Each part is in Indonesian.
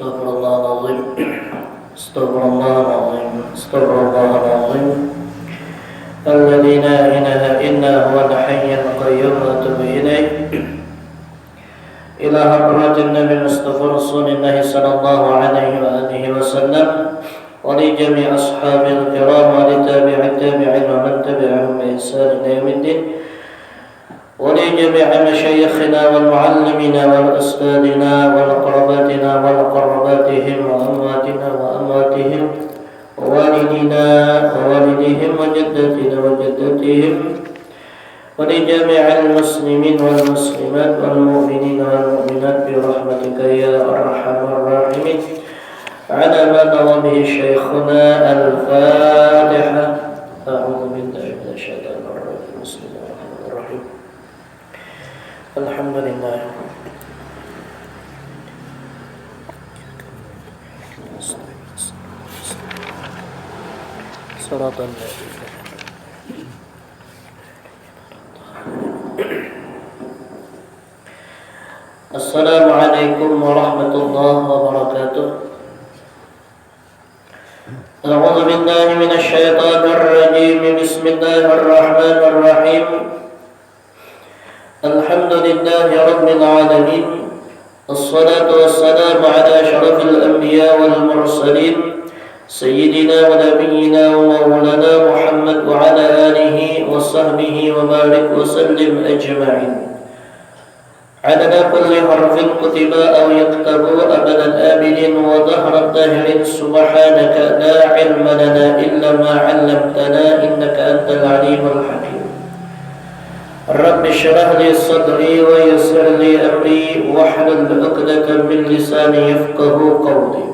استغفر الله العظيم استغفر الله العظيم استغفر الله العظيم الذي لا إله إلا هو الحي القيوم وأتوب إليه إلى حضرة النبي المصطفى رسول الله صلى الله عليه وآله وسلم ولجميع أصحاب الكرام ولتابع التابعين ومن تبعهم بإحسان إلى يوم الدين ولجميع مشايخنا والمعلمين والأستاذنا والقرباتنا والقرباتهم وأمواتنا وأمواتهم ووالدنا ووالدهم وجدتنا وجدتهم ولجميع المسلمين والمسلمات والمؤمنين والمؤمنات برحمتك يا أرحم الراحمين على ما نوى به شيخنا الفاتحة. أعوذ بالله من الشيطان الرجيم بسم الله الرحمن الرحيم الحمد لله صراط السلام عليكم ورحمة الله وبركاته. أعوذ بالله من الشيطان الرجيم بسم الله الرحمن الرحيم الحمد لله رب العالمين الصلاة والسلام على أشرف الأنبياء والمرسلين سيدنا ونبينا ومولانا محمد وعلى آله وصحبه وبارك وسلم أجمعين عدد كل حرف كتب أو يكتب أبد الآبدين وظهر الداهرين سبحانك لا علم لنا إلا ما علمتنا إنك أنت العليم الحكيم. رب اشرح لي صدري ويسر لي أمري واحلل عقدة من لساني يفقه قولي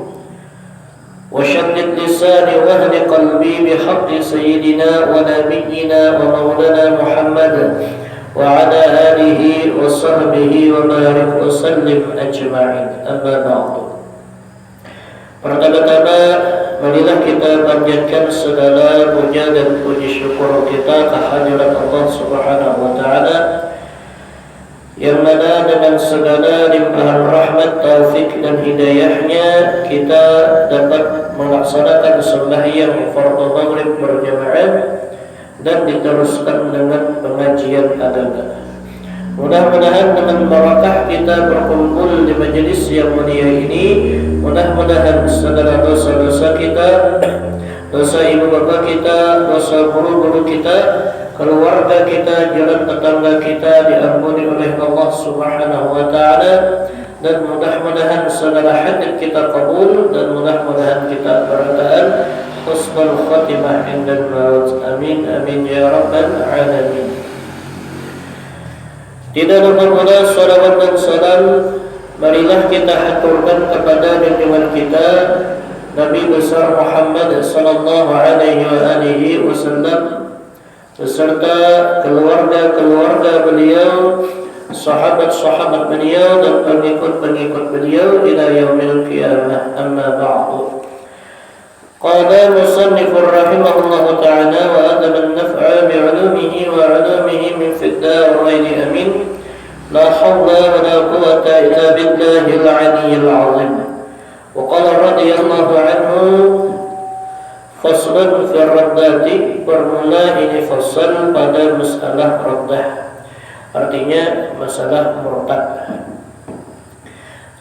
وشدد لساني واهد قلبي بحق سيدنا ونبينا ومولانا محمد وعلى آله وصحبه وبارك وسلم أجمعين. أما بعد. Pertama-tama marilah kita panjatkan segala puja dan puji syukur kita kehadirat Allah Subhanahu wa taala yang mana dengan segala limpahan rahmat, taufik dan hidayahnya kita dapat melaksanakan sembahyang fardhu maghrib berjamaah dan diteruskan dengan pengajian agama. Mudah-mudahan dengan barakah kita berkumpul di majelis yang mulia ini, mudah-mudahan segala dosa-dosa kita, dosa ibu bapa kita, dosa guru-guru kita, keluarga kita, jalan tetangga kita diampuni oleh Allah Subhanahu wa taala, dan mudah-mudahan segala hajat kita kabul, dan mudah-mudahan kita berkah husnul khatimah indal maut. Amin amin ya rabbal alamin. Tidak lupa pula salawat dan salam marilah kita haturkan kepada junjungan kita Nabi besar Muhammad sallallahu alaihi wasallam beserta keluarga-keluarga beliau, sahabat-sahabat beliau dan pengikut-pengikut beliau ila yaumil qiyamah. Amma ba'du. Qala musannifur rahimahullahu ta'ala wa adama an-naf'a bi'ulumihi wa 'ulumihi min fid darain amin. La hawla wa la quwwata illa billahil 'aliyyil 'azim. Wa qala radhiyallahu anhu faslun fi ar-raddati, bermula ini fasal pada masalah raddah, artinya masalah murtad.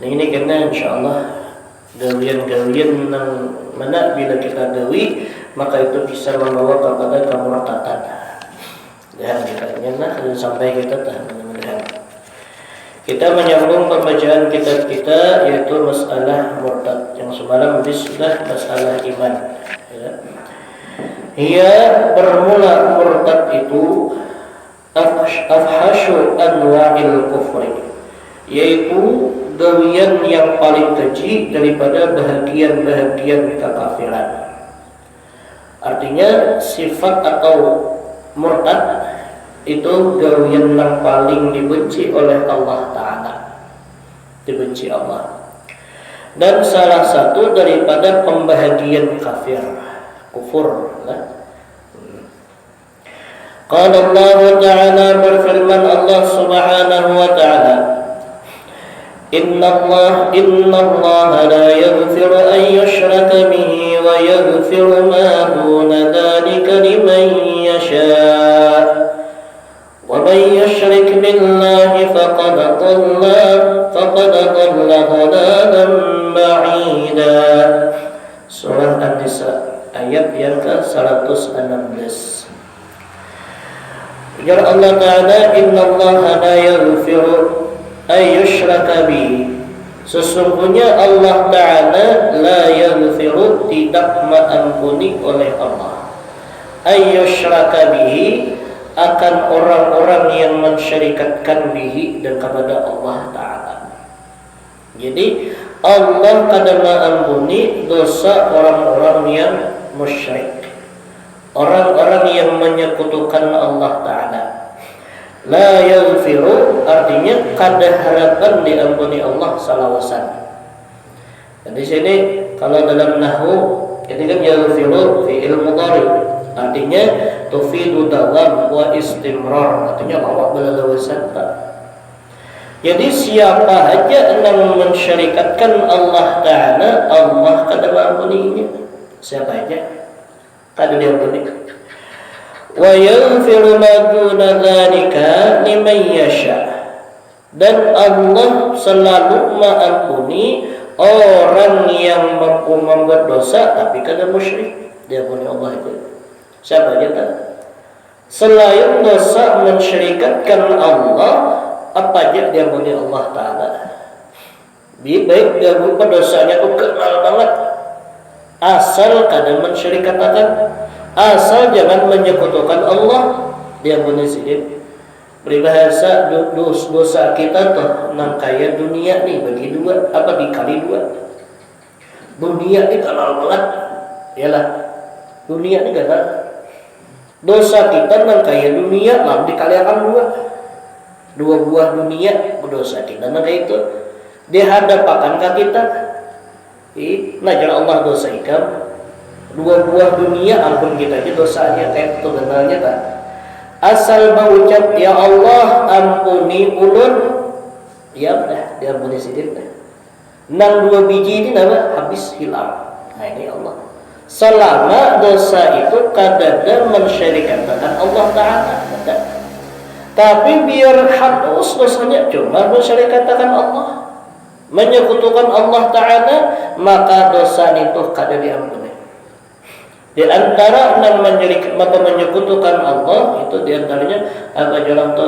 Ini karena insyaallah gawian-gawian yang mana bila kita gawi maka itu bisa membawa kepada kemurtadan. Dan kiranya sampai kita mudah-mudahan kita menyambung pembacaan kitab kita yaitu masalah murtad yang semalam sudah masalah iman. Ia bermula murtad itu afhashu anwa'il kufri, yaitu gawian yang paling keji daripada bahagian-bahagian kekafiran. Artinya sifat atau murtad itu gawian yang paling dibenci oleh Allah Ta'ala, dibenci Allah, dan salah satu daripada pembahagian kafir, kufur. Qala Allah Ta'ala, berfirman Allah Subhanahu wa Ta'ala, Innallaha la yaghfiru an yushraka bihi wa yaghfiru ma duna dzalika liman yasha'. Wa man yushrik billahi faqad dhalla dhalalan ba'ida. Surah An-Nisa ayat yang ke-116. Ujar Allah Ta'ala, innallaha la yaghfiru ay yushraka bihi. Sesungguhnya Allah Ta'ala la yaghfiru, tidak mengampuni oleh Allah, ay yushraka bihi, akan orang-orang yang mensyarikatkan bihi dan kepada Allah Ta'ala. Jadi Allah kadang mengampuni dosa orang-orang yang musyrik, orang-orang yang menyekutukan Allah Ta'ala. La yaghfiru artinya kada harapan diampuni Allah salawasan. Dan di sini kalau dalam nahwu ini kan yaghfiru fi'il mudhari, artinya tufidu dawam wa istimrar, artinya lawak belalawasan. Jadi siapa aja yang mensyarikatkan Allah Ta'ala, Allah kada mengampuninya. Siapa aja kada diampuni. Wa yaghfiru ma duna dzalika liman yasha. Dan Allah selalu mengampuni orang yang mampu membuat dosa tapi kada musyrik. Diampuni Allah itu. Siapa aja tak? Selain dosa mensyirikatkan Allah, apa aja diampuni Allah Ta'ala. Baik dia berupa dosanya itu kenal banget, asal kada mensyirikatkan, asal jangan menyekutukan Allah, diampuni sidin. Peribahasa dosa kita tuh nang kaya dunia nih bagi dua, apa dikali dua. Dunia ini kenal banget, yalah. Dunia ini kenal. Dosa kita nang kaya dunia, lah dikalikan dua buah dunia berdosa kita. Nah itu dihadapakan ke kita. Najar Allah dosa ikam. Dua buah dunia ampun kita aja dosanya kayak itu benarnya tak. Asal mengucap ya Allah ampuni ulun, ya udah diampuni sidin. Nang dua biji ini nama habis hilang. Nah ini Allah. Selama dosa itu kadang mensyarikatkan Allah Ta'ala. Tapi biar halus dosanya cuma mensyarikatkan Allah, menyekutukan Allah Ta'ala, maka dosa itu kada diampuni. Di antara yang menyekutukan Allah itu diantaranya apa jalan tu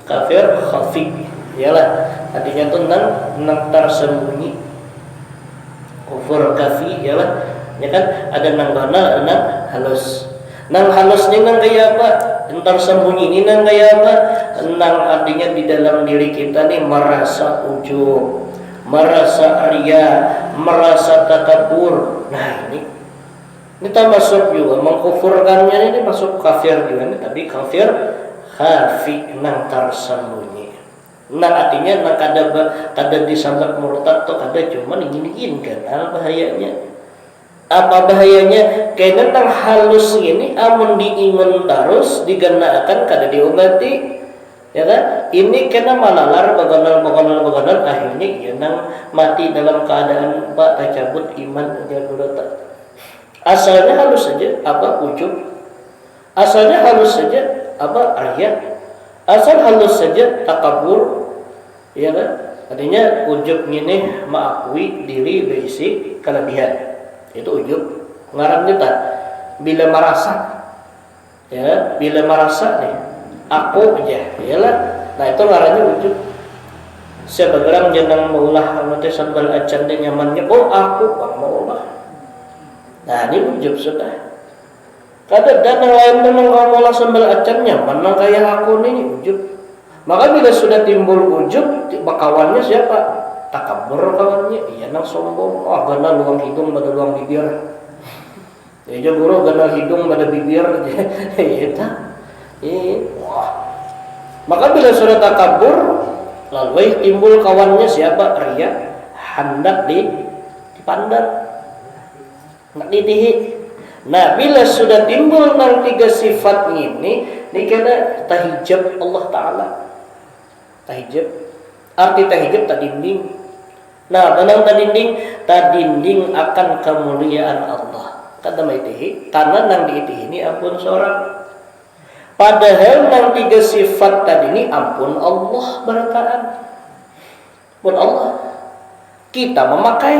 kafir khafi, ialah artinya tu nang tersembunyi, kufur kafi, ialah ya kan ada nang bana nang halus. Nang halus ni nang kaya apa? Entar sembunyi ni nang kaya apa? Nang artinya di dalam diri kita ni merasa ujub, merasa ria, merasa takabur. Nah ini termasuk juga mengkufurkannya, ini masuk kafir juga nih. Tapi kafir khafi, nang tersembunyi. Nang artinya nang kada disambut murtad atau kada cuma ingin kan bahayanya. Apa bahayanya? Karena nang halus ini amun diingun terus digenakan kada diobati, ya kan? Ini kena malalar bagonal akhirnya ya nang mati dalam keadaan tercabut iman aja dulu tak. Asalnya halus saja apa ujub, asalnya halus saja apa arya, asal halus saja takabur, ya kan? Artinya ujub ini mengakui diri berisi kelebihan. Itu ujub. Ngarang kita bila merasa, ya bila merasa nih aku aja, iyalah. Nah itu ngarangnya ujub. Siapa geram jangan maulah nanti sambal acan dia nyamannya. Oh aku bang maulah. Nah ini ujub sudah. Kada dan yang lain tu nang maulah sambal acan nyaman nang kayak aku nih ujub. Maka bila sudah timbul ujub, kawannya siapa? Takabur kawannya, iya nang sombong. Oh gana luang hidung pada luang bibir. Ya guru gana hidung pada bibir. Iya tak. Wah. Maka bila sudah takabur, lalu timbul kawannya siapa? Ria, hendak dipandang, nak ditihi. Nah bila sudah timbul nang tiga sifat ini kena tahijab Allah Ta'ala. Tahijab. Arti tahijud tak dinding. Nah, benang tadinding akan kemuliaan Allah. Kata maitihi, karena nang diitihi ini ampun seorang. Padahal nang 3 sifat tadi ini ampun Allah berataan. Ampun Allah. Kita memakai,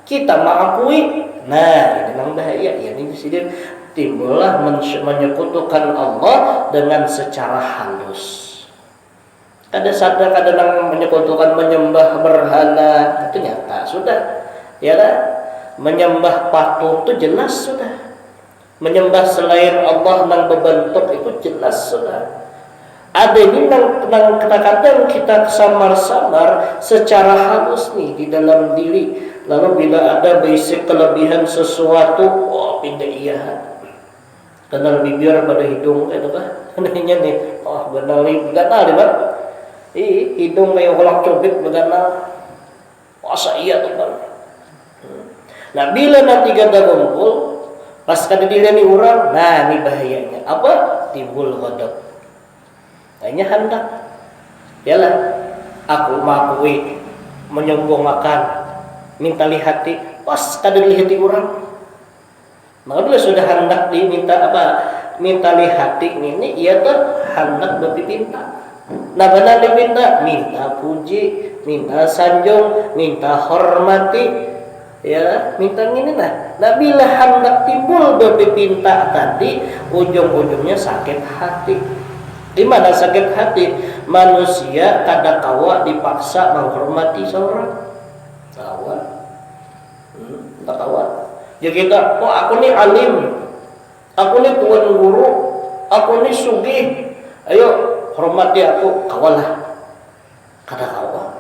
kita mengakui. Nah, ini memang bahaya. Ini disini timbullah menyekutukan Allah dengan secara halus. Kadang-kadang menyekutukan menyembah berhala itu nyata sudah, ya lah. Menyembah patung itu jelas sudah. Menyembah selain Allah nang berbentuk itu jelas sudah. Ada ini nang kadang-kadang kita samar-samar secara halus nih di dalam diri. Lalu bila ada basic kelebihan sesuatu, pindah iya. Kenal bibir pada hidung itu kan? Anehnya nih, benar nih, Bang. Hidung kayak kolak cobek beganal. Masa iya tuh Bang. Nah bila nanti gada kumpul, pas kada dilihat orang, nah ini bahayanya. Apa? Timbul ghadab. Hanya hendak. Yalah, aku mengakui, menyombongkan, minta lihati, pas kada dilihat orang. Maka bila sudah hendak diminta apa? Minta lihati ini, ia tuh hendak berpinta. Nah benar minta puji, minta sanjung, minta hormati, ya minta ini nah. Nah bila hendak timbul berpinta tadi, ujung-ujungnya sakit hati. Di mana sakit hati? Manusia kadang-kala dipaksa menghormati seorang. Kawan. Ya kita, aku nih alim, aku nih tuan guru, aku nih sugih. Ayo hormati aku, kawalah. Kata kawan.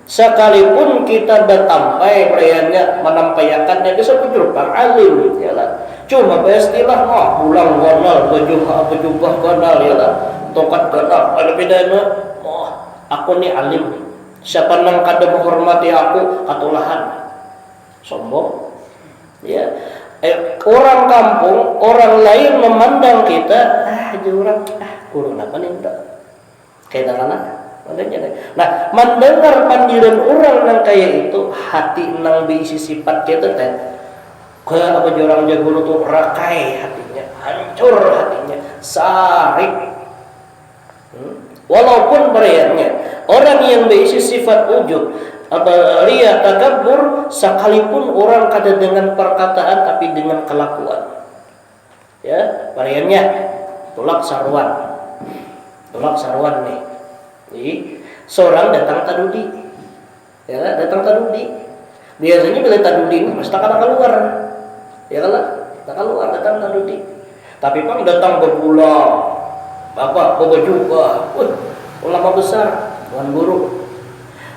Sekalipun kita bertampai perayanya menampayakannya bisa berjubah alim, yalah. Cuma istilah pulang ganal, berjubah ganal, yalah. Tongkat ganal, ada bedanya. Aku ni alim. Siapa nang kada menghormati aku, katulahan. Sombong. Ya. Orang kampung, orang lain memandang kita, kurang apa nih enggak? Kayak tangan. Nah, mendengar panggilan orang yang kayak itu, hati nang berisi sifat kita teh. Kayak apa orang jago tuh rakai hatinya, hancur hatinya, sarik. Walaupun berayanya orang yang berisi sifat ujub, ria, takabur, sekalipun orang kada dengan perkataan tapi dengan kelakuan. Ya, berayanya tulak sarwan nih. Seorang datang tadudi, ya datang tadudi. Biasanya bila tadudi ini pasti akan keluar, ya tak keluar datang tadudi. Tapi pang datang berpulang, bapak juga, ulama besar, tuan guru,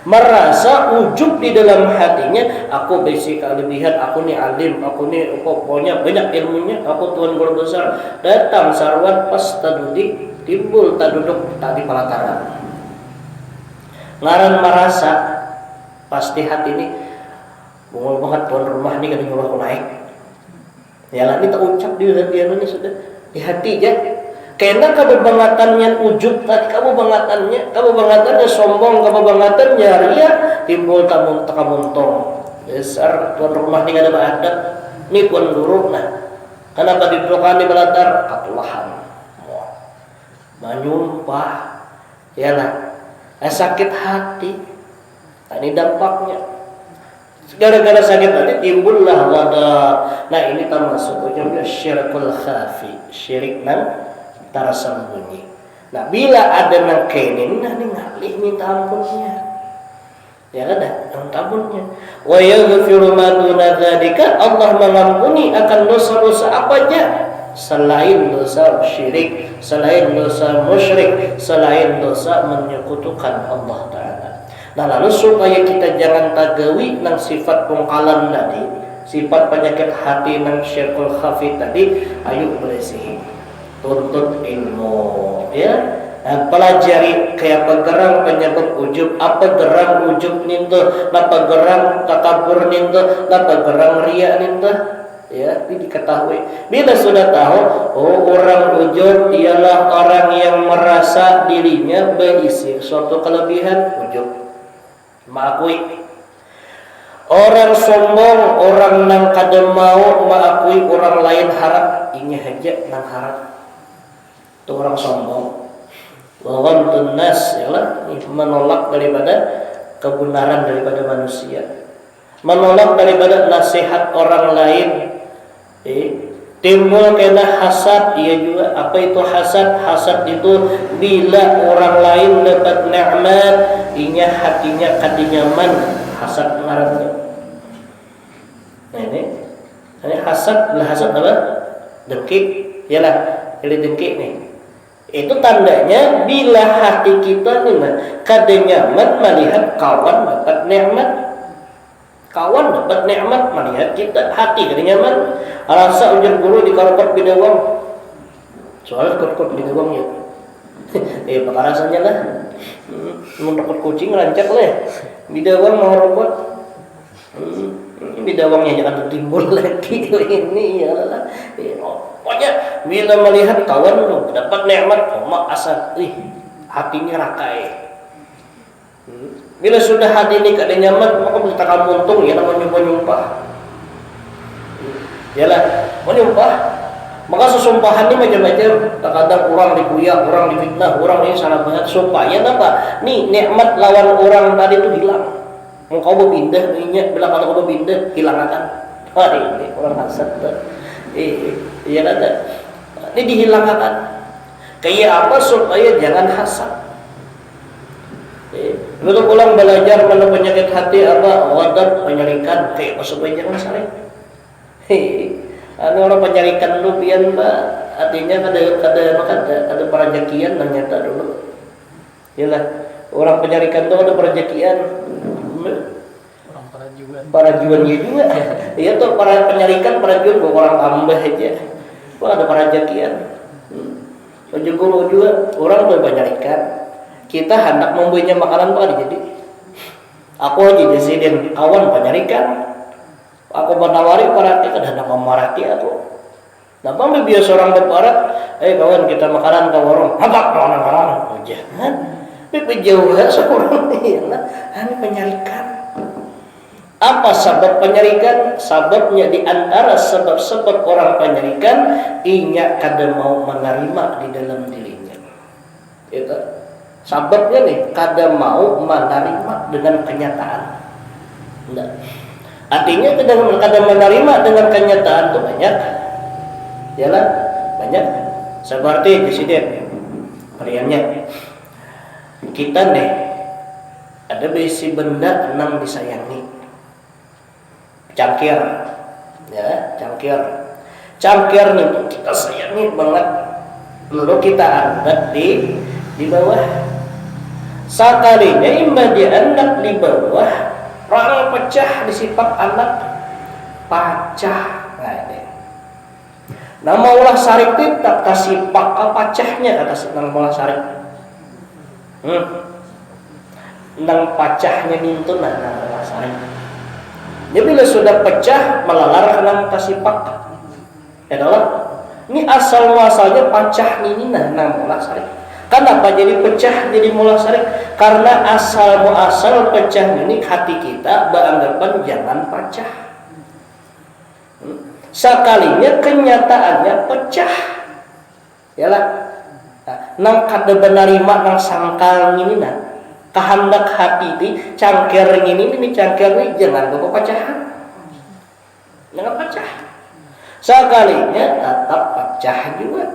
merasa ujub di dalam hatinya. Aku basic kelebihan, aku nih alim, aku nih pokoknya banyak ilmunya, aku tuan guru besar. Datang sarwan pas tadudi, timbul taduduk tadi pelataran. Ngaran merasa pasti hati ini bungul banget tuan rumah ini kan nyuruh aku naik. Ya lah ini tak ucap di hati ini sudah di hati ya. Karena kebebangatannya ujub tadi, kebebangatannya sombong, kebebangatannya ria, timbul tamun takamuntong. Besar tuan rumah ini kada beradab, ini tuan guru nah. Kenapa didudukan di belatar katulahan. Menyumpah. Ya lah. Sakit hati. Nah, ini dampaknya. Gara-gara sakit hati timbullah ghadab. Nah ini termasuk ujungnya syirkul khafi, syirik nang tersembunyi. Nah bila ada nang kenin, nah ini ngalih minta ampunnya. Ya ada minta ampunnya. Wa yaghfiru ma duna dzalika, Allah mengampuni akan dosa-dosa apa aja selain dosa syirik, selain dosa musyrik, selain dosa menyekutukan Allah Ta'ala. Nah lalu supaya kita jangan tagawi nang sifat pungkalan tadi, sifat penyakit hati nang syirkul khafi tadi, ayo berisihi tuntut ilmu ya. Nah, pelajari kayak pegerang penyebab ujub, apa gerang ujub ninto, apa gerang takabur ninto, apa gerang ria ninto. Ya, ini diketahui. Bila sudah tahu, oh orang ujub ialah orang yang merasa dirinya berisi suatu kelebihan, ujub, mengakui. Orang sombong, orang nang kada mau mengakui orang lain harap, ini aja nang harap. Itu orang sombong. Waghamtun nas, ialah menolak daripada kebenaran daripada manusia, menolak daripada nasihat orang lain. Timbul kena hasad, ia juga. Apa itu hasad? Hasad itu bila orang lain dapat nikmat, inya hatinya kada nyaman, hasad ngarannya. Nah ini hasad, lah hasad apa? Dengki, ialah ini dengki nih. Itu tandanya bila hati kita nih kada nyaman melihat kawan dapat nikmat. Kawan dapat nikmat melihat kita, hati kada nyaman. Rasa ujar guru di karpet bidawang. Soalnya karpet bidawang ya. Bakal rasanya lah. Mendapat kucing rancak lah. Bidawang mau robot. Bidawangnya jangan timbul lagi ini ya lah. Pokoknya bila melihat kawan dapat nikmat, mak asal, hatinya rakai. Bila sudah hati ini kada nyaman, maka kita akan untung ya namanya menyumpah. Yalah, menyumpah. Maka sesumpahan ini macam-macam. Terkadang orang dikuyak, orang difitnah, orang ini salah banget. Supaya apa? Nih nikmat lawan orang tadi itu hilang. Engkau berpindah, minyak bilang kalau kau berpindah, hilang akan. Ini orang hasad. Iya ada. Ini dihilangkan. Kayak apa supaya jangan hasad. Betul pulang belajar mana penyakit hati apa wadat penyarikan kayak supaya jangan saling. Anu orang penyarikan dulu pian mbak, artinya ada perajakian ternyata dulu. Yalah orang penyarikan itu ada perajakian. Orang parajuan juga. Iya tuh para penyarikan parajuan bukan orang tambah aja. Wah ada perajakian. Ojo guru juga orang tuh penyarikan. Kita hendak membuatnya makanan apa jadi aku aja presiden kawan penyarikan aku menawari parati kan hendak memarati aku nampak biasa orang berparat kawan kita makanan ke warung hendak makanan jangan tapi jauh seorang ini penyarikan. Apa sebab penyarikan? Sebabnya di antara sebab-sebab orang penyarikan inya kada mau menerima di dalam dirinya itu. Sebabnya nih kada mau menerima dengan kenyataan. Enggak. Artinya kada menerima dengan kenyataan itu banyak. Yalah, banyak. Seperti presiden periannya. Kita nih ada besi benda enam disayangi. Cangkir. Ya, cangkir. Cangkir nih kita sayangi banget. Lalu kita angkat di bawah. Sekalinya imbah dia anak di bawah, orang pecah disipak anak pacah. Nama ulah sarik itu tak kasih pak pacahnya kata nama ulah sarik. Nang pacahnya nintun nama ulah sarik. Jadi bila sudah pecah melalar nang kasih pak. Adalah ini asal muasalnya pacah ini nama ulah sarik. Kenapa jadi pecah jadi mula sarik? Karena asal muasal pecah ini hati kita beranggapan jangan pecah. Sekalinya kenyataannya pecah. Yalah. Nang kada menerima nang sangkal ini kehendak hati ini cangkir ini cangkir ini jangan bawa pecahan. Jangan pecah. Sekalinya tetap pecah juga.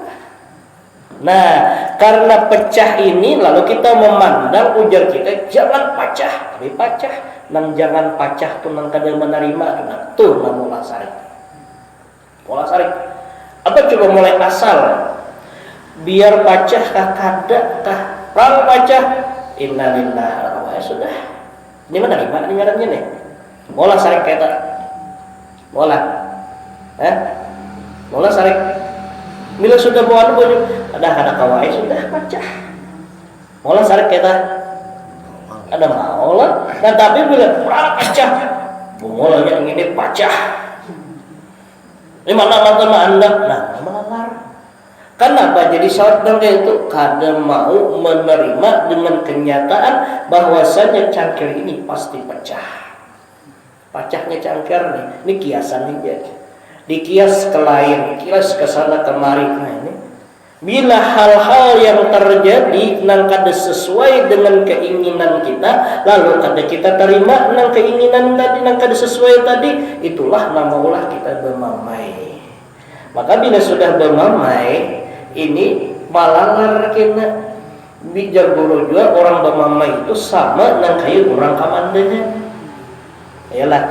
Nah, karena pecah ini lalu kita memandang ujar kita jangan pecah, tapi pecah. Nang jangan pecah tuh nang kada menerima tuh nang mula sarik. Mula sarik. Apa coba mulai asal? Biar pecah kah kada kah? Rang pecah. Innalillahi wa sudah. Ini menerima ini ngarannya nih. Mula sarik kita. Mula. Mula sarik. Bila sudah bawa baju ada kawai sudah pecah. Mula sarik kita ada mau lah. Dan tapi bila pecah, mulanya ini pecah. Ini mana Anda? Nah, melarang. Kenapa jadi syarat dan kayak itu? Karena mau menerima dengan kenyataan bahwasanya cangkir ini pasti pecah. Pecahnya cangkir nih, ini kiasan aja. Dikias ke lain, kias ke sana kemari. Nah ini, bila hal-hal yang terjadi nang kada sesuai dengan keinginan kita, lalu kada kita terima nang keinginan tadi, nang kada sesuai tadi, itulah nama ulah kita bermamai. Maka bila sudah bermamai, ini malangar kena bijar guru juga orang bermamai itu sama nang kayu orang kamandanya. Yalah,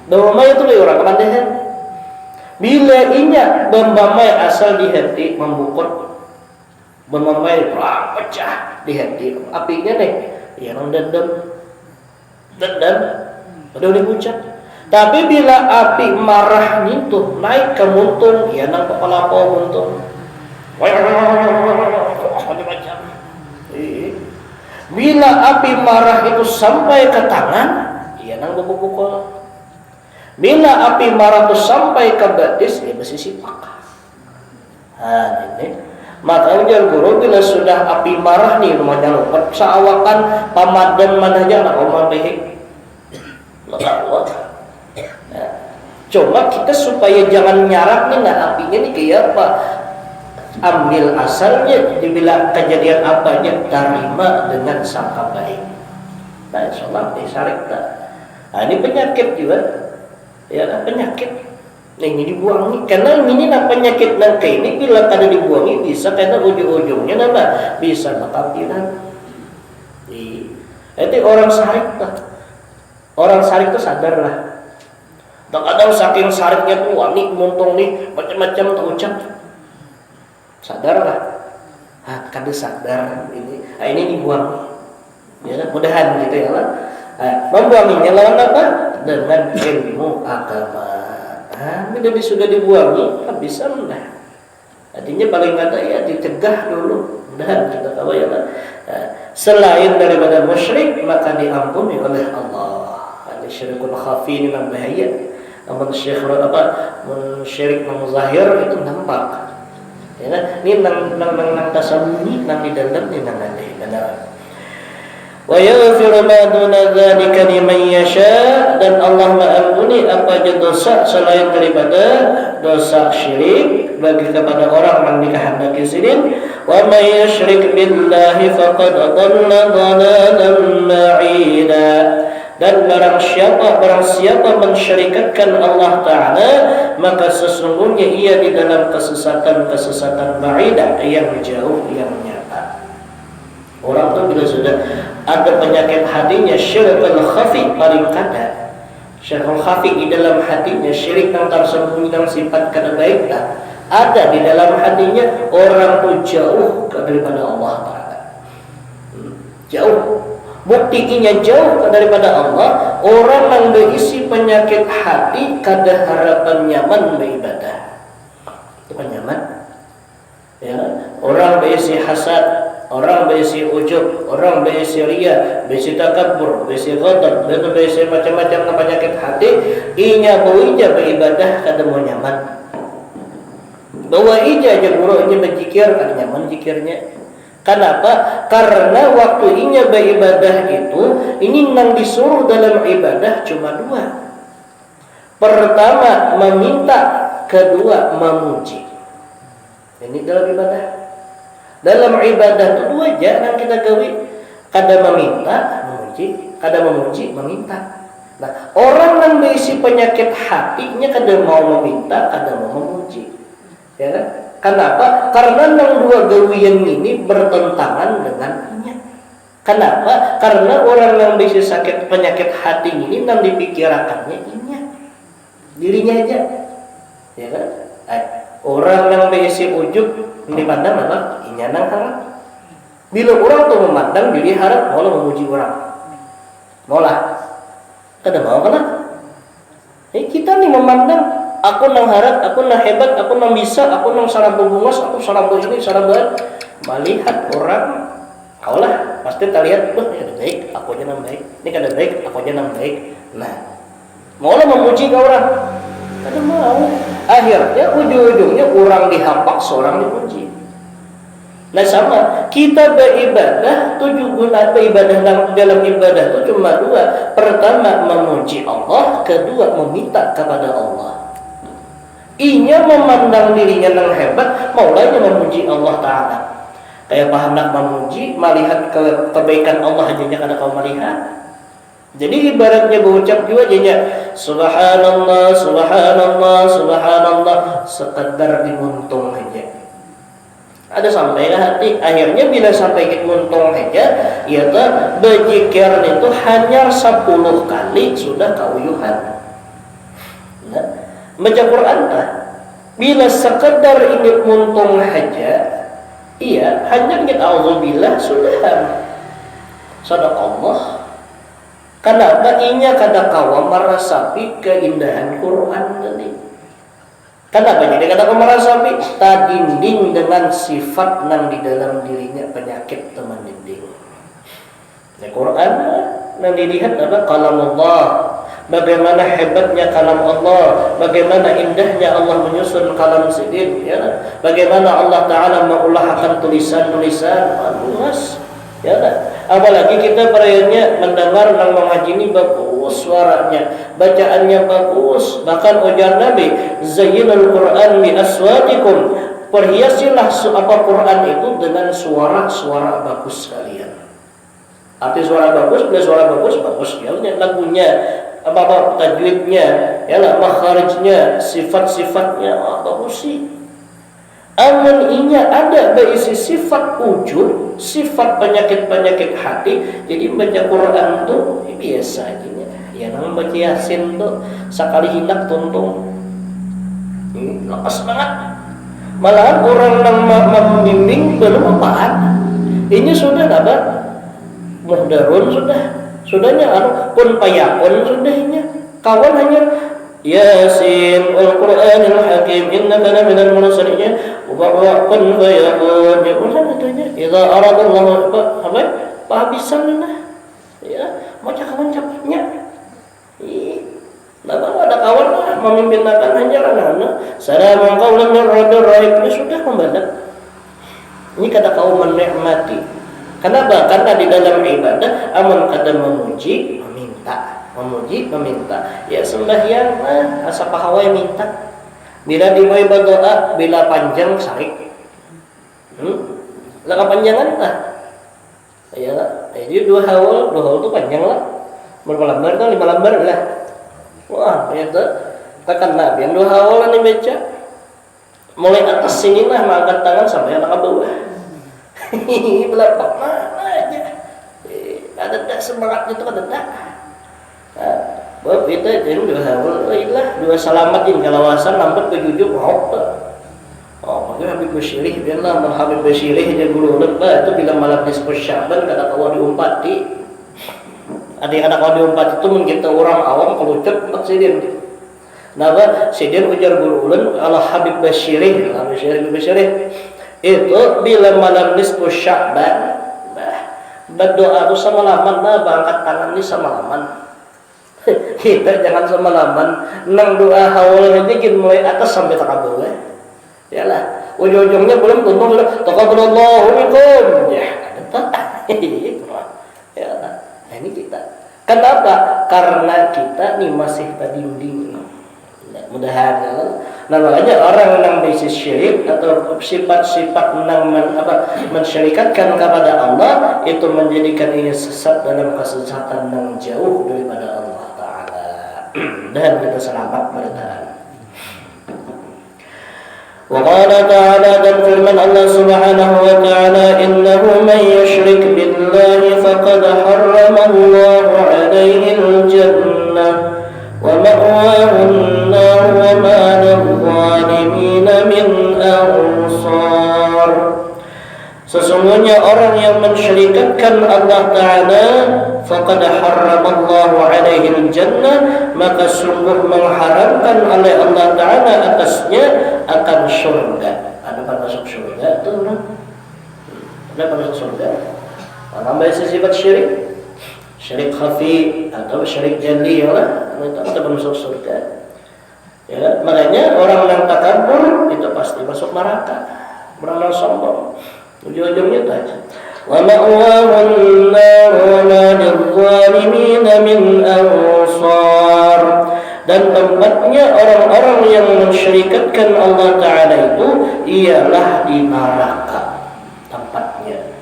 bermamai itu kayu orang kamandanya. Bila inya bermamai asal di hati membukut, bermamai perang pecah di hati, apinya nih, ya nang dendam, udah dibucat. Tapi bila api marah itu naik ke muntung, ya nang kepala po muntung. Macam-macam. Bila api marah itu sampai ke tangan, ya nang bukul. Bila api marah itu sampai ke betis, ya besi sipak. Nah ini, maka ujar guru bila sudah api marah nih rumahnya lupa, seawakan pamadam manahnya nak omah behek. Coba kita supaya jangan nyarak nih, nah apinya nih kayak apa? Ambil asalnya, dibilang kejadian apa aja, terima dengan sangka baik. Nah, insyaallah disarik tak. Nah, ini penyakit juga, ya penyakit. Nah, ini dibuang nih, karena ini nah penyakit nangka ini bila kada dibuangi bisa karena ujung-ujungnya nama bisa makampiran. Jadi orang sarik tak. Orang sarik itu sadar lah. Kadang saking sariknya tuh wani muntung nih macam-macam terucap. Sadar lah. Kada sadar ini. Ini dibuang. Ya, mudahan gitu ya lah. Membuanginya lawan apa? Dengan ilmu agama. Bila sudah dibuangi, bisa mudah. Artinya paling kada ya dicegah dulu. Mudahan kita tahu ya lah. Selain daripada musyrik maka diampuni oleh Allah. Ada syirkul khafi ini yang bahaya. Namun syirik yang zahir itu nampak. Ya, ini nang tasawuni, nang di dalam ni nang ada benar. Wa yaghfiru ma duna dzalika liman yasha, dan Allah mengampuni apa saja dosa selain daripada dosa syirik bagi kepada orang yang dikehendaki syirik. Wa may yusyrik billahi faqad dhalla dhalalan ba'ida. Dan barang siapa mensyirikatkan Allah Ta'ala, maka sesungguhnya ia di dalam kesesatan ba'idah yang jauh, yang nyata. Orang itu bila sudah ada penyakit hatinya syirkul khafi, paling kada syirkul khafi di dalam hatinya, syirik yang tersembunyi dalam sifat kada baik ada di dalam hatinya, orang itu jauh daripada Allah Ta'ala. Jauh. Buktinya jauh daripada Allah, orang yang berisi penyakit hati kada harapan nyaman beribadah. Itu nyaman. Ya, orang berisi hasad, orang berisi ujub, orang berisi riya, berisi takabur, berisi ghadab, dan berisi macam-macam penyakit hati, inya baunya beribadah kada mau nyaman. Bawa ija aja buruknya berzikir kada nyaman zikirnya. Kenapa? Karena waktu inya beribadah itu, ini yang disuruh dalam ibadah cuma dua. Pertama meminta, kedua memuji. Ini dalam ibadah. Dalam ibadah itu dua aja yang kita gawi. Kada meminta, memuji. Kada memuji, meminta. Nah, orang yang berisi penyakit hatinya kada mau meminta, kada mau memuji. Ya kan? Kenapa? Karena yang dua gawian ini bertentangan dengannya. Kenapa? Karena orang yang bisa sakit penyakit hati ini yang dipikirakannya inya, dirinya aja, ya kan? Orang yang bisa ujub dipandang apa? Inya nang harap. Bila orang tuh memandang diri harap, malah memuji orang, malah kada mau kan? Kita nih memandang. Aku nang harap, aku nang hebat, aku nang bisa, aku nang sarabu bungas, aku sarabu ini, sarabu melihat orang, kaulah pasti tak lihat, ini kada baik, aku aja nang baik, ini kada baik, aku aja nang baik. Nah, maulah memuji kau orang, kada mau. akhirnya ujung-ujungnya orang dihampak, seorang dipuji. Nah sama, kita beribadah, beribadah dalam ibadah itu cuma dua. Pertama memuji Allah, kedua meminta kepada Allah. Inya memandang dirinya yang hebat, maulanya memuji Allah Ta'ala. Kayak paham nak memuji, melihat kebaikan Allah aja kada kau melihat. Jadi ibaratnya berucap juga aja subhanallah, subhanallah, subhanallah, sekedar dimuntung aja. Ada sampai hati, akhirnya bila sampai kita muntung aja, ya tak berzikir itu hanya 10 kali sudah kauyuhan. Nah, baca Quran tak? Bila sekedar ingin muntung aja, iya hanya kita auzubillah sudah. Sadaqallah. Kenapa inya kada kawa merasapi keindahan Quran tadi? Kenapa jadi kada kawa merasapi? Tadinding dengan sifat nang di dalam dirinya penyakit teman dinding. Nah, Quran nang dilihat apa? Kalamullah. Bagaimana hebatnya kalam Allah, bagaimana indahnya Allah menyusun kalam sidin, ya. Bagaimana Allah Ta'ala mengulahkan tulisan-tulisan luas, ya. Apalagi kita perayanya mendengar nang mengaji ini bagus suaranya, bacaannya bagus, bahkan ujar Nabi, zayyinul Qur'an bi aswatikum, perhiasilah Quran itu dengan suara-suara bagus kalian. Arti suara bagus, bila suara bagus ya, lagunya, apa tajwidnya, ya lah, makharijnya, sifat-sifatnya bagus sih. Amun inya ada berisi sifat ujub, sifat penyakit-penyakit hati, jadi baca Quran tuh biasa aja. Ya namanya baca Yasin tuh sekali hilang tuntung, lepas banget. Malahan orang yang membimbing belum apaan, ini sudah apa? Muhdarun sudahnya pun payakun sudahnya. Kawan hanya Yasin Al-Quranil Hakim innaka laminal mursalin wa kun fayakun. Ya udah katanya idza aradallahu apa habisan lah. Ya, baca kawan cepatnya. Nah, ada kawan lah memimpin akan hanya anak-anak. Salamun qaulan min rabbir rahim. Ini sudah membadak. Ini kata kaum menikmati. Kenapa? Karena di dalam ibadah amun kada memuji, meminta. Ya sembahyang asa pahawai minta. Bila dimulai berdoa, bila panjang sarik. Lah kepanjangan tah. Ya, jadi 2 haul itu panjang lah. Berapa lembar tuh? 5 lembar lah. Wah, itu tekan Nabi yang 2 haul ini baca. Mulai atas sini lah mengangkat tangan sampai anak bawah. Belapak mana aja. Ada semangatnya itu ada tak. Bab itu jadi 2 haul lah, 2 salamatin kalawasan nampak kejujuk hok. Makanya Habib Basyirih biarlah Habib Basyirih dia guru lebah itu bila malam nisfu Sya'ban kada kawa diumpati. Ada yang kada kawa diumpati itu mun kita orang awam kelucut sidin. Napa sidin ujar guru ulun ala Habib Basyirih, Habib Basyirih itu bila malam nisfu Sya'ban berdoa itu semalaman angkat tangan ini semalaman. Kita jangan semalaman nang doa haul ini mulai atas sampai takabul ya lah, ujung-ujungnya belum tuntung sudah taqabbalallahu minkum ya ada ya lah. Nah ini kita kenapa? Karena kita nih masih tadinding. Mudahan ya. Nah makanya orang yang berisi syirik atau sifat-sifat yang mensyirikatkan kepada Allah itu menjadikan ia sesat dalam kesesatan yang jauh daripada Allah Ta'ala. Dan kita selamat bertahan. وقال تعالى dan الله سبحانه وتعالى إنه من يشرك بالله فقد حرم الله عليه الجنة ومأواه النار وما للظالمين من أنصار. Sesungguhnya orang yang mensyirikatkan Allah Ta'ala faqad harramallahu alaihi al-jannah, maka sungguh mengharamkan oleh Allah Ta'ala atasnya akan surga. Ada masuk surga itu ada masuk surga. Orang bahasa sifat syirik khafi atau syirik jali lah, itu ada masuk surga. Ya, makanya orang yang takabur itu pasti masuk neraka. Orang yang sombong, ujung-ujungnya tadi. Wa ma'wahun nar wa ma lidh-dhalimin min ansar. Dan tempatnya orang-orang yang mensyirikatkan Allah Ta'ala itu ialah di neraka tempatnya.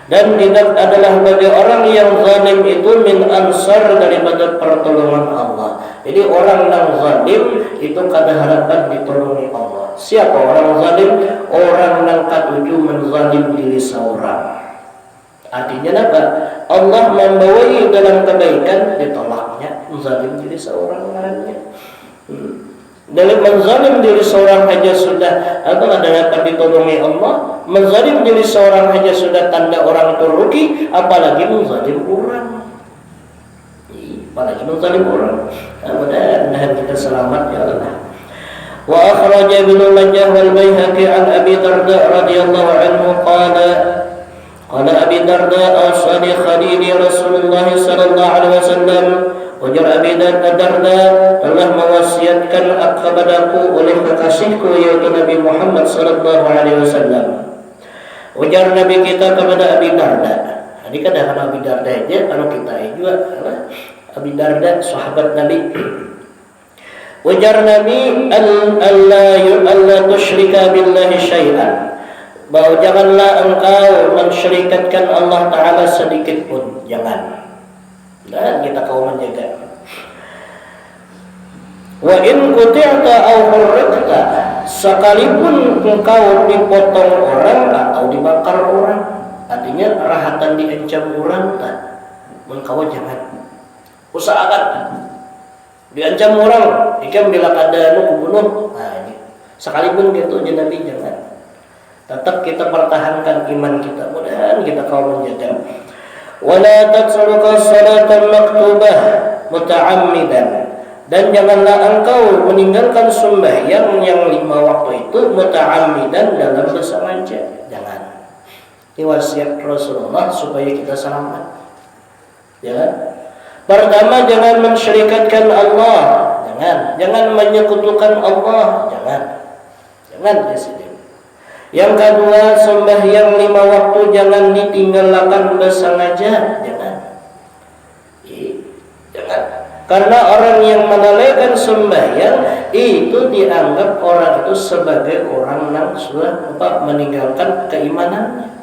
Dan tidak adalah bagi orang yang zalim itu min ansar daripada pertolongan Allah. Jadi orang yang zalim itu kada harapan ditolongi Allah. Siapa orang zalim? Orang yang katuju menzalim diri seorang. Artinya apa? Allah membawai dalam kebaikan ditolaknya menzalim diri seorang lainnya. Dalam menzalim diri seorang saja sudah ada dapat ditolongi Allah. Menzalim diri seorang saja sudah tanda orang itu rugi, apalagi menzalim orang. Apalagi menzalim orang. Mudah-mudahan kita selamat ya Allah. Wa akhraja Ibnu Majah wal Baihaqi an Abi Darda radhiyallahu anhu qala Abi Darda awsani khalili Rasulullah sallallahu alaihi wasallam. Ujar Abi Darda telah mewasiatkan kepadaku oleh kekasihku yaitu Nabi Muhammad sallallahu alaihi wasallam. Ujar Nabi kita kepada Abi Darda. Jadi kadang Abi Darda aja, kalau kita juga Abi Darda sahabat Nabi. Ujar Nabi alla tusyrika billahi syai'an. Bahwa janganlah engkau mensyirikatkan Allah Ta'ala sedikit pun. Jangan. Dan kita kau menjaga. Wa in quti'ta aw hurriqta, sekalipun engkau dipotong orang atau dibakar orang, artinya rahatan diancam orang, engkau jangan. Usahakan diancam orang, ikan bila kada kubunuh. Nah ini sekalipun gitu Nabi jangan. Tetap kita pertahankan iman kita. Mudah-mudahan kita kau menjaga. Wala tatruka salatan maktubah muta'ammidan, dan janganlah engkau meninggalkan sembahyang yang 5 waktu itu muta'ammidan dalam bersengaja. Jangan. Ini wasiat Rasulullah supaya kita selamat. Jangan. Pertama, jangan mensyirikatkan Allah. Jangan menyekutukan Allah. Jangan di sini. Yang kedua, sembahyang 5 waktu jangan ditinggalkan bersengaja. Jangan. Karena orang yang menalaikan sembahyang itu dianggap orang itu sebagai orang yang sudah meninggalkan keimanannya.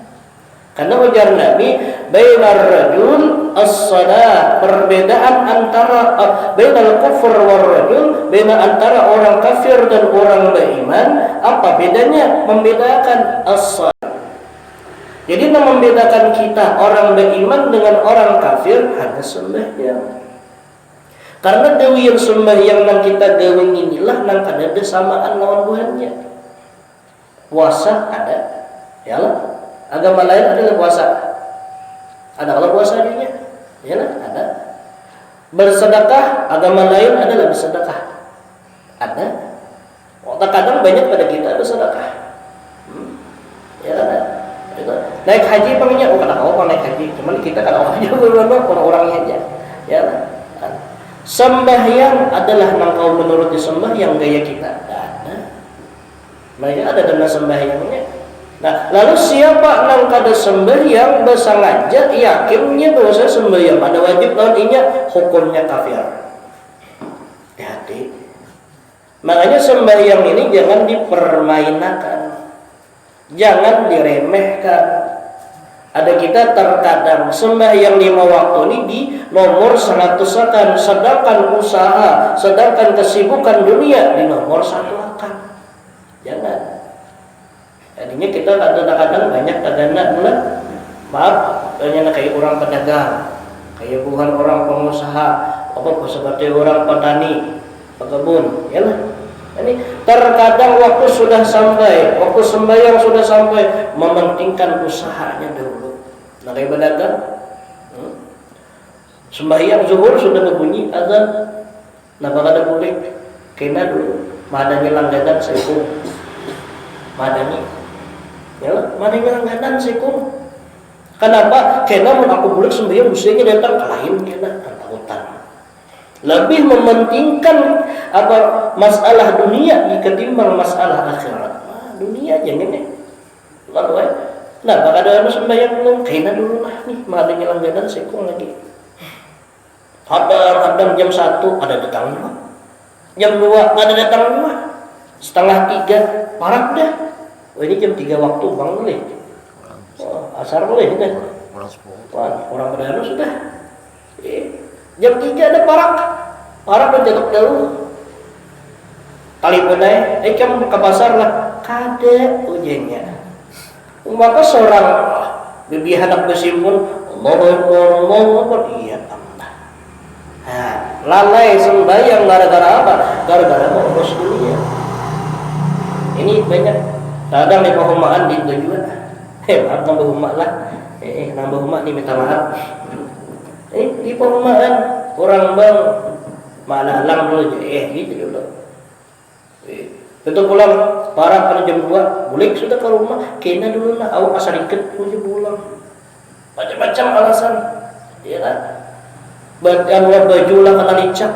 Karena ujar Nabi, bainar rajul as-salah, perbedaan antara bainal kufur war rajul, antara orang kafir dan orang beriman, apa bedanya? Membedakan as-salah. Jadi membedakan kita orang beriman dengan orang kafir hanya sembahyang. Karena dewi yang sembahyang yang kita dewi inilah yang ada kesamaan lawan Tuhannya. Puasa ada, ya lah. Agama lain adalah puasa. Ada kalau puasa adanya, ya lah, ada. Bersedekah, agama lain adalah bersedekah. Ada. Terkadang banyak pada kita bersedekah. Ya ada. Naik haji pengennya, kata kau naik haji. Cuman kita kalau aja orang-orangnya aja. Ya lah. Sembahyang adalah engkau menuruti sembahyang gaya kita. Ada. Mereka ada dana sembahyangnya. Nah, lalu siapa yang kada sembahyang bersengaja yakinnya bahwa saya sembahyang ada wajib lawannya hukumnya kafir. Hati-hati. Makanya sembahyang ini jangan dipermainkan. Jangan diremehkan. Ada kita terkadang sembahyang 5 waktu ini di nomor 100-akan, sedangkan usaha, sedangkan kesibukan dunia di nomor 1-akan. Jangan. Jadinya kita kadang-kadang banyak kadang-kadang maaf, banyak kayak orang pedagang, kayak bukan orang pengusaha, apa seperti orang petani, pekebun, ya lah. Ini terkadang waktu sudah sampai, waktu sembahyang sudah sampai, mementingkan usahanya dulu. Nah kayak pedagang, sembahyang zuhur sudah berbunyi azan, nah bakal boleh kena dulu, madani langganan sekum, madani. Ya, mana yang langganan sekum? Kenapa? Karena mun aku boleh sembahyang musuhnya datang ke lain kena takutan. lebih mementingkan apa masalah dunia ketimbang masalah akhirat. Nah, dunia aja ini. Lalu nah, baka ada sembahyang belum? Kayaknya dulu lah nih, madanya langganan sekong lagi. Hadam jam 1 ada datang 2. Jam 2 ada datang 2. Setengah 3 parak dah. Oh, ini jam 3 waktu bang boleh. Oh, asar boleh kan? Orang pada sudah. Jam 3 ada parak udah jatuh dulu. Kali benai, kamu ke pasar lah. Kada ujiannya. Maka seorang bibi anak bersimpun, Allahu Akbar, iya Allah. Lalai sembahyang gara-gara apa? Gara-gara mau urus dunia. Ini banyak. Kadang di perumahan di tujuan. Maaf nambah umat lah. Nambah umat nih minta maaf. Di perumahan orang bang mana alam dulu gitu dulu. Tentu pulang parah pada jam 2 boleh sudah ke rumah kena dulu lah awak asal ikat punya pulang macam-macam alasan ya kan baju lah kena licak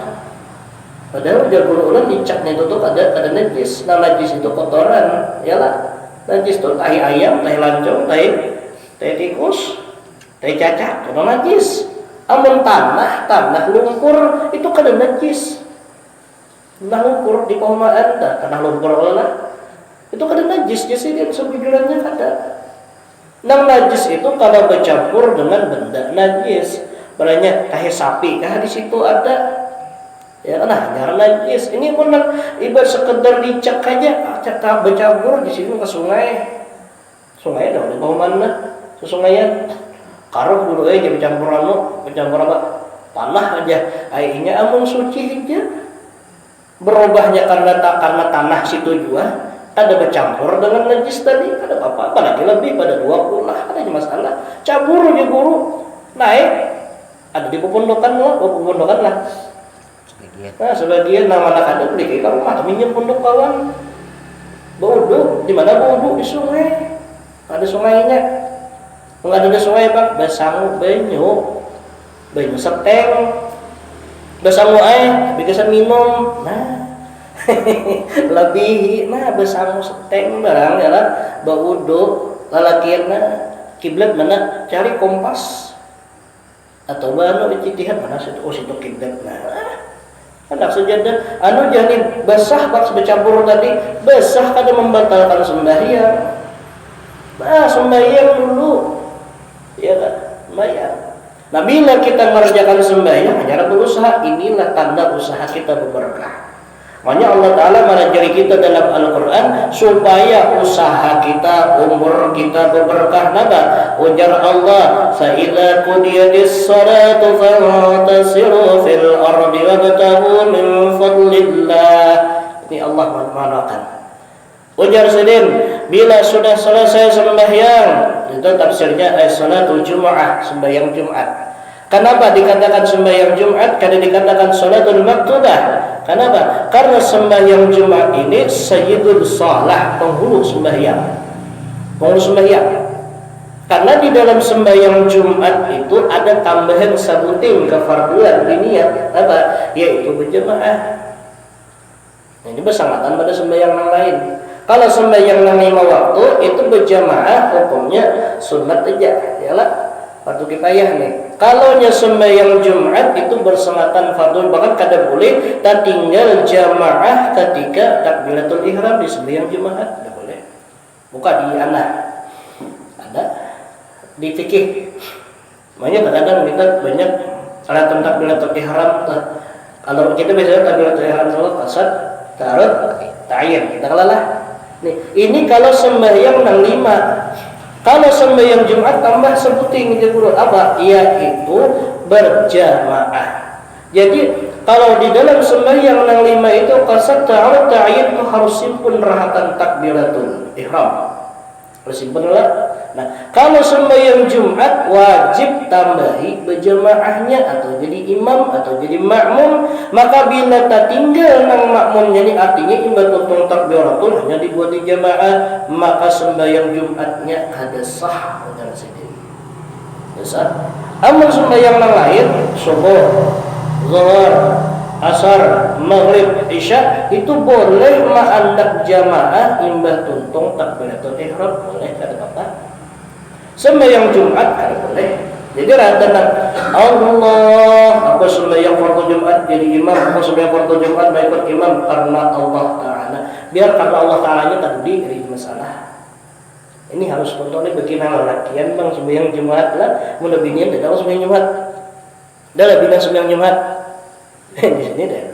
padahal udah ulang licaknya itu tuh ada najis. Nah najis itu kotoran ya lah. Najis itu tahi ayam, tahi lancong, tahi tikus, tahi cacak itu najis. Amun tanah lumpur itu kada najis. Nah lumpur di perumahan dah, tanah lumpur lah. Itu kada najis, jadi sebujurnya kada. Nang najis itu kalau bercampur dengan benda najis. Banyak tahi sapi, di situ ada. Ya nah, jarang najis. Ini pun ibarat sekedar dicek aja, cek bercampur di sini ke sungai. Sungai dah, di mana? Sungayan. Karuh dulu aja bercampur apa? Tanah aja. Airnya amun suci aja. Berubahnya karena tanah situ juga ada bercampur dengan najis tadi, ada apa-apa lagi lebih pada 20 lah, ada masalah. Cabur aja guru naik, ada di pepondokan lah. Nah sebagian anak ada beli ke rumah, minjem pondok kawan. Baudu, di mana baudu? Di sungai. Ada sungainya. Enggak ada sungai Pak, basangu banyu seteng. Basangu air, bikisan minum. Nah lebih besangu seteng barang ya lah. Baudu lalakirna kiblat mana? Cari kompas atau bano ijtihad mana situ kiblat. Anak sejadah jadi basah bak bercampur tadi basah kada membatalkan sembahyang. Sembahyang dulu ya kan sembahyang. Nah bila kita mengerjakan sembahyang hanya berusaha, inilah tanda usaha kita berberkah. Makanya Allah Ta'ala mengajari kita dalam Al-Quran supaya usaha kita, umur kita berberkah. Naba ujar Allah, فَإِذَا قُضِيَتِ الصَّلَاةُ فَانْتَشِرُوا فِي الْأَرْضِ وَابْتَغُوا مِنْ فَضْلِ اللَّهِ. Ini Allah mengatakan. Ujar sedin, bila sudah selesai sembahyang, itu tafsirnya salatul Jumu'ah, sembahyang Jumat. Kenapa dikatakan sembahyang Jumat? Karena dikatakan salatul maktubah. Kenapa? Karena sembahyang Jumat ini sayyidul shalah, penghulu sembahyang. Karena di dalam sembahyang Jumat itu ada tambahan sabuting kefarduan diniat apa? Yaitu berjamaah. Ini bersangatan pada sembahyang yang lain. Kalau sembahyang yang 5 waktu itu berjamaah hukumnya sunat aja, yalah fardu kifayah nih. Kalau sembahyang Jumat itu bersangatan fardu, bahkan kada boleh tak tinggal jamaah ketika takbiratul ihram di sembahyang Jumat, tidak boleh. Buka di anak ada di fikih. Makanya kadang kita banyak alatan takbiratul ihram. Kalau kita biasanya takbiratul ihram salat qasad tarut ta'yin kita kalalah. Nih, ini kalau sembahyang yang 5. Kalau sembahyang Jumat tambah sebuting dulu apa? Yaitu berjamaah. Jadi kalau di dalam sembahyang yang 5 itu qasad ta'arud ta'yin itu harus simpun rahatan takbiratul ihram. Harus simpun lah. Nah, kalau sembahyang Jumat wajib tambahi berjamaahnya atau jadi imam atau jadi makmum. Maka bila tak tinggal nang makmum, jadi artinya imbatutun takbiratul hanya dibuat di jamaah, maka sembahyang Jumatnya kada sah dengan sendiri. Sah. Amun sembahyang yang lain subuh, zuhur, asar, maghrib, isya itu boleh ma'andak jamaah imbah tuntung takbiratul ihram, boleh kada apa-apa. Sembahyang Jumat kada boleh. Jadi rata Allah, aku sembahyang fardu Jumat jadi imam, aku sembahyang fardu Jumat ikut imam karena Allah Ta'ala. Biar karena Allah Ta'ala-nya tadi dari masalah. Ini harus contohnya bagi lelakian bang sembahyang Jumat lah, mudah binian tidak tahu sembahyang Jumat. Dah lah bina sembahyang Jumat. Di sini dah.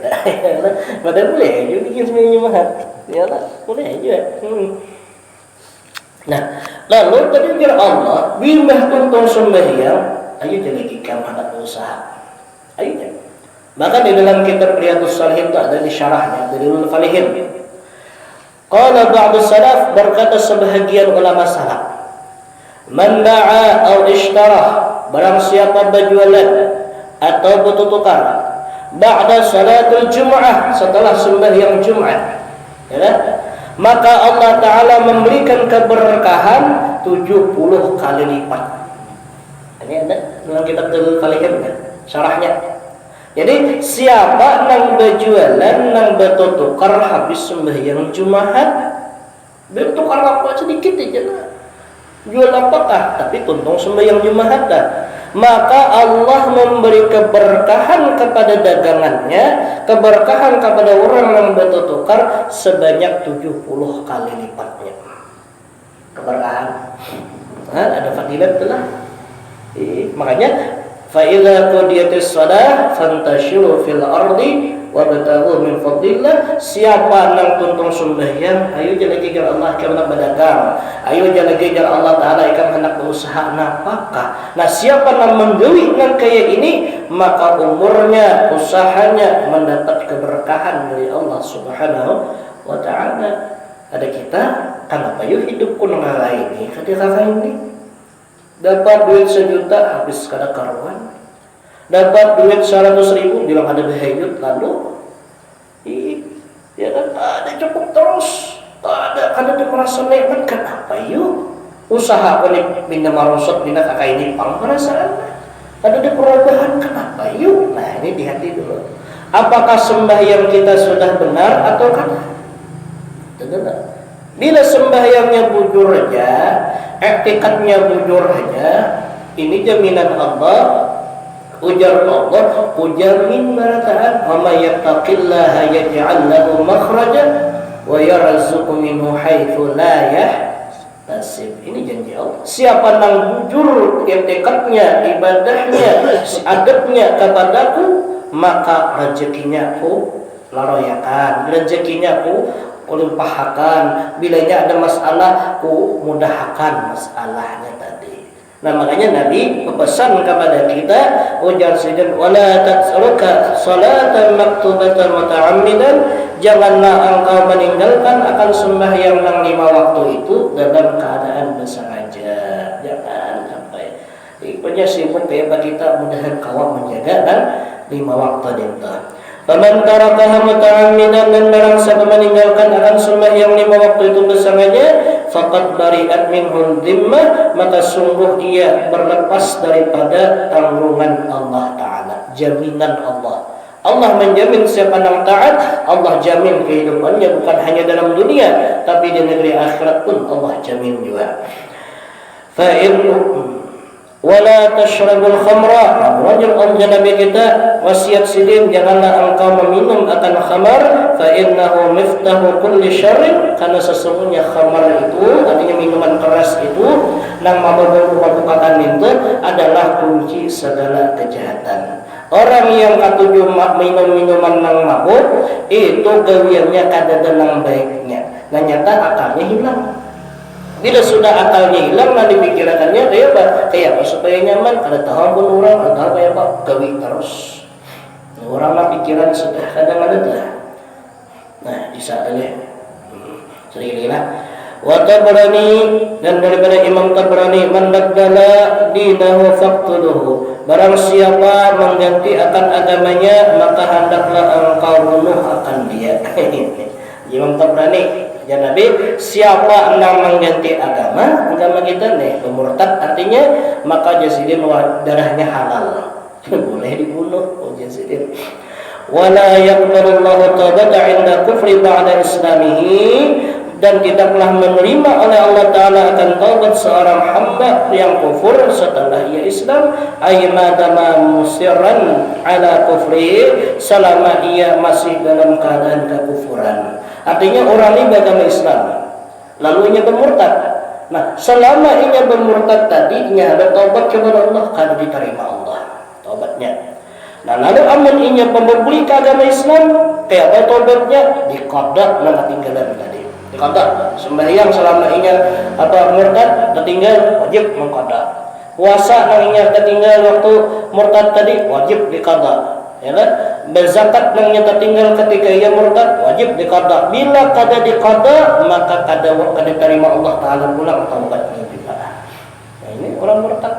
Padahal boleh juga bikin sembahyang Jumat. Ya lah, boleh juga. Nah, lalu tadi kira Allah, bimbah tuntung sembahyang, ayo jadikan anak usaha. Ayo jangan. Maka di dalam kitab Riyadhus Shalihin itu ada di syarahnya dari Ulul Falihin. Qala ba'du salaf, berkata sebahagian ulama salaf, man ba'a atau ishtara, barang siapa berjualan atau bertukar ba'da salatul Jum'ah, setelah sembahyang Jumat, ya, maka Allah Ta'ala memberikan keberkahan 70 kali lipat. Ini ada dalam kitab Ulul Falihin kan? Syarahnya. Jadi siapa nang berjualan nang bertukar habis sembahyang Jumat, bertukar apa sedikit aja lah. Jual apakah? Tapi tuntung sembahyang Jumat dah. Maka Allah memberi keberkahan kepada dagangannya, keberkahan kepada orang yang bertukar sebanyak 70 kali lipatnya. Keberkahan. Ada fadilat itulah. Makanya فَإِذَا قُضِيَتِ الصَّلَاةُ فَانْتَشِرُوا فِي الْأَرْضِ وَابْتَغُوا مِنْ فَضْلِ اللَّهِ. Siapa nang tuntung sembahyang, ayo jalagi jar Allah kana berdagang, ayo jalagi jar Allah Taala ikan hendak berusaha napakah. Nah, siapa nang menggewi nang kaya ini, maka umurnya, usahanya mendapat keberkahan dari Allah Subhanahu wa Ta'ala. Ada kita, kenapa yuk hidupku nang ini? Ketika ini dapat duit 1 juta habis kada karuan, dapat duit 100.000 bilang ada bahayut, lalu ya kan ada cukup terus, ada dia merasa nikmat. Kenapa yuk usaha ko ni bina marusot bina kakak ini pang perasaan ada perubahan, kenapa yuk. Nah ini di hati dulu, apakah sembahyang kita sudah benar atau kan tidak. Bila sembahyangnya bujur aja, iktikadnya bujur aja, ini jaminan Allah, ujar Allah, ujamin barataan, wa may yattaqillaha yaj'al lahu makhraja wa yarzuqhu minhu haitsu la yahtasib. Ini janji Allah. Siapa nang bujur iktikadnya, ibadahnya, adabnya kepadaku, maka rezekinya ku laroyakan, rezekinya ku limpahkan, bilanya ada masalah ku mudahkan masalahnya tadi. Nah makanya Nabi berpesan kepada kita, ujar saja wala tatruka salatan maktubatan muta'ammidan, janganlah engkau meninggalkan akan sembahyang yang 5 waktu itu dalam keadaan bersengaja. Jangan sampai punya sibuk kayak kita, mudahan kau menjaga dan 5 waktu itu. Faman tarakaha muta'ammidan, dan barang siapa meninggalkan akan sembahyang 5 waktu itu bersengaja, faqad bari'at minhu dhimmah, maka sungguh dia berlepas daripada tanggungan Allah Ta'ala, jaminan Allah. Allah menjamin siapa yang taat, Allah jamin kehidupannya bukan hanya dalam dunia, tapi di negeri akhirat pun Allah jamin juga. Wala tashrabul khamra, wajar Allah Nabi kita wasiat sidin, janganlah engkau meminum akan khamar, fa innahu miftahu kulli syarrin, karena sesungguhnya khamar itu artinya minuman keras itu nang mabuk-mabukan itu adalah kunci segala kejahatan. Orang yang katuju minum minuman nang mabuk itu gawiannya kada nang baiknya, dan nyata akalnya hilang. Bila sudah akalnya hilang, nanti pikirannya kayak apa supaya nyaman, kada tahu pun orang, kada tahu kayak apa, gawi terus. Orang lah pikiran sudah kadang ada dah. Nah, bisa aja. Serilah. Wa Tabrani, dan daripada Imam Tabrani, man baddala dinahu faqtuluhu, barang siapa mengganti akan agamanya, maka hendaklah engkau bunuh akan dia. Imam Tabrani, ya Nabi, siapa yang mengganti agama kita nih pemurtad, artinya maka jasidin darahnya halal, boleh dibunuh. Oh jasidin. wa la yaqbalu Allahu taubata 'inda kufri ba'da islamihi, dan tidaklah menerima oleh Allah Ta'ala akan taubat seorang hamba yang kufur setelah ia Islam, aymadama musirran ala kufri, selama ia masih dalam keadaan kekufuran. Artinya orang ini beragama Islam lalu ia bermurtad. Nah, selama ia bermurtad tadi ia ada taubat kepada Allah, kada diterima Allah taubatnya. Nah, lalu amun ia berbalik ke agama Islam, kayak apa taubatnya? Diqada nang ketinggalan tadi. Dikata sembahyang selama inya murtad tertinggal wajib mengqada. Puasa nang inya tertinggal waktu murtad tadi wajib dikata. Ya kan? Berzakat nang inya tertinggal ketika ia murtad wajib dikata. Bila kada dikata maka kada diterima Allah Taala pula taubatnya juga. Nah, ini orang murtad.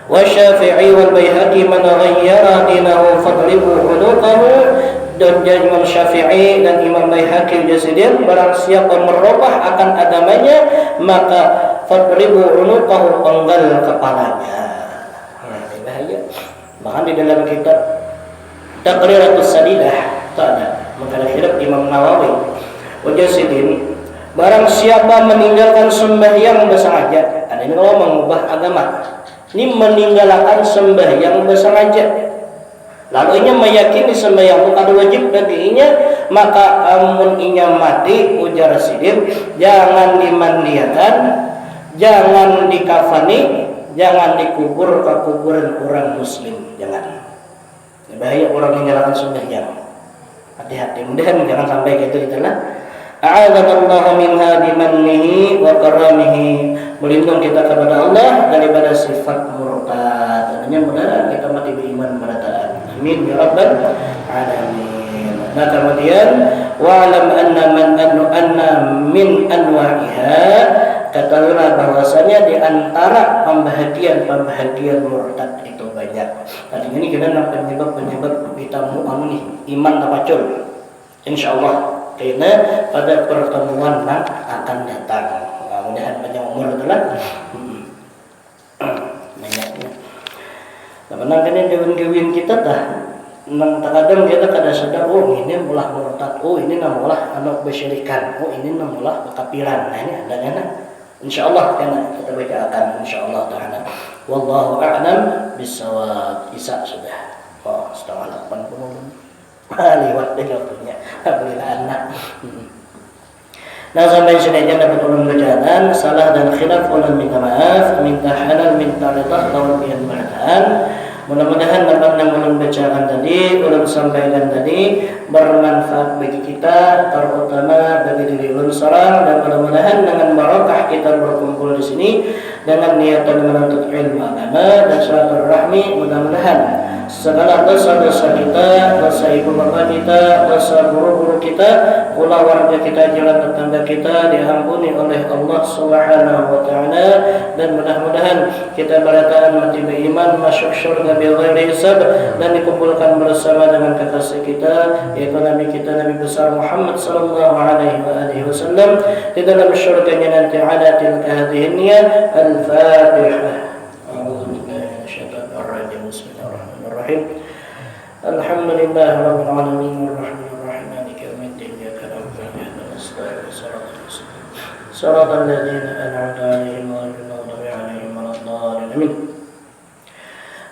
Wa Syafi'i wal Baihaqi man ghayyara dinahu fadribu huduqahu, dan Imam Syafi'i dan Imam Baihaqi Jasidin, barang siapa merubah akan agamanya maka fadribu unuqahu, penggal kepalanya. Nah, ini bahaya. Bahkan di dalam kitab Taqriratus Sadidah ada mengkhitab Imam Nawawi Jasidin, barang siapa meninggalkan sembahyang bersengaja, ada ini kalau mengubah agama, ini meninggalkan sembahyang bersengaja, lalu inya meyakini sembahyang kada wajib baginya, maka amun inya mati, ujar Sidin, jangan dimandiakan, jangan dikafani, jangan dikubur ke kuburan orang muslim, jangan. Bahaya orang meninggalkan sembahyang. Hati-hati, mudahan jangan sampai gitu itulah. A'adzallahu minha bimannihi wa karamihi, melindung kita kepada Allah daripada sifat murtad. Tentunya mudah kita mati beriman pada Ta'ala. Amin ya rabbal alamin. Nah, kemudian wa'lam anna min anwa'iha, ketahuilah bahwasanya di antara pembahagian murtad itu banyak. Tadi ini kita penyebab kita nih iman tapacul. Insyaallah karena pada pertemuan yang akan datang. Mudah-mudahan panjang umur itulah. Banyaknya. Nah, menang ini gawin kita dah. Nang terkadang kita kada sadar, oh ini mulah murtad, oh ini namulah anak bersyirikan, oh ini namulah kafiran. Nah, ini ada kan? Insyaallah kan kita baca akan insyaallah taala. Wallahu a'lam bissawab. Isa sudah. Oh, setengah 80. Lewat deh waktunya. Alhamdulillah anak. Nah, sampai sini aja dapat ulun bacaan, salah dan khilaf ulun minta maaf, minta halal, minta ridha, lawan pian bacaan. Mudah-mudahan dapat yang ulun bacakan tadi, ulun sampaikan tadi bermanfaat bagi kita, terutama bagi diri ulun seorang, dan mudah-mudahan dengan barakah kita berkumpul di sini dengan niatan menuntut ilmu agama dan silaturahmi, mudah-mudahan segala dosa-dosa kita, dosa ibu bapa kita, dosa guru-guru kita, pula warga kita, jalan tetangga kita diampuni oleh Allah Subhanahu wa taala, dan mudah-mudahan kita berataan mati beriman masuk syurga bighairi hisab, dan dikumpulkan bersama dengan kekasih kita yaitu Nabi kita Nabi besar Muhammad sallallahu alaihi wasallam di dalam syurganya nanti. Ala tilka hadhihi niyyah. Al-Fatihah. Alhamdulillah rabbil alamin arrahmanir rahim maliki yaumiddin iyyaka na'budu wa iyyaka nasta'in shiratal ladzina an'amta 'alaihim ghairil maghdubi 'alaihim waladdallin. Amin.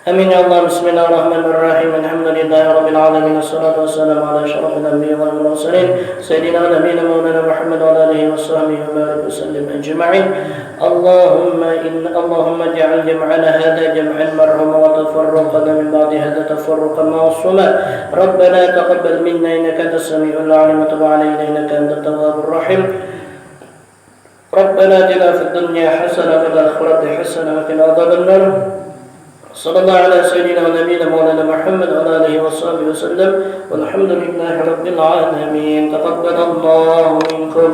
Amin ya Allah. Bismillahirrahmanirrahim. Alhamdulillahi rabbil alamin. Wassalatu wassalamu ala asyrafil anbiya'i wal mursalin sayyidina nabiyina maulana Muhammad wa ala alihi washabbihi wa barik wa sallim ajma'in. Allahumma ij'al jam'ana hadha jam'an marhuma wa tafarraqana min ba'di hadha tafarruqan ma'suma. Rabbana taqabbal minna innaka antas samiul 'alim wa tub 'alaina innaka antat tawwabur rahim. Rabbana atina fid dunya hasanah wa fil akhirati hasanah wa qina adzaban nar. صلى الله على سيدنا ونبينا مولانا محمد وعلى آله وصحبه وسلم والحمد لله رب العالمين. تقبل الله منكم.